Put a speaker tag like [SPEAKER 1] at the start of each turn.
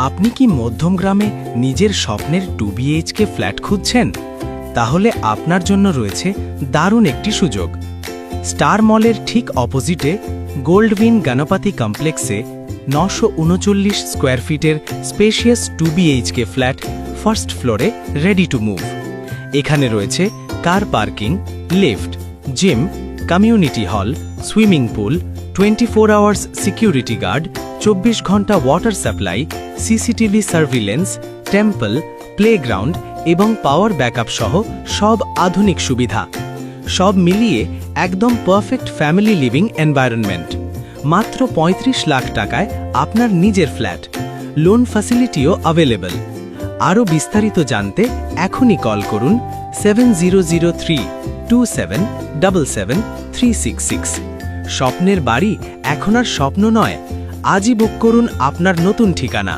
[SPEAKER 1] আপনি কি মধ্যম গ্রামে নিজের স্বপ্নের 2 বিএইচকে ফ্ল্যাট খুঁজছেন? তাহলে আপনার জন্য রয়েছে দারুণ একটি সুযোগ। স্টার মলের ঠিক অপোজিটে গোল্ডউইন গণপতি কমপ্লেক্সে 939 স্কোয়ার ফিটের স্পেশিয়াস 2 বিএইচকে ফ্ল্যাট ফার্স্ট ফ্লোরে রেডি টু মুভ। এখানে রয়েছে car parking, lift, gym, community hall, swimming pool, 24 hours security guard, 24 ঘন্টা water supply, CCTV surveillance, temple, playground এবং পাওয়ার ব্যাকআপ সহ সব আধুনিক সুবিধা। সব মিলিয়ে একদম পারফেক্ট ফ্যামিলি লিভিং এনভায়রনমেন্ট। মাত্র 35 লাখ টাকায় আপনার নিজের ফ্ল্যাট, লোন ফ্যাসিলিটিও অ্যাভেলেবল। আরও বিস্তারিত জানতে এখনই কল করুন 700327773666। স্বপ্নের বাড়ি এখন আর স্বপ্ন নয়, আজই বুক করুন আপনার নতুন ঠিকানা।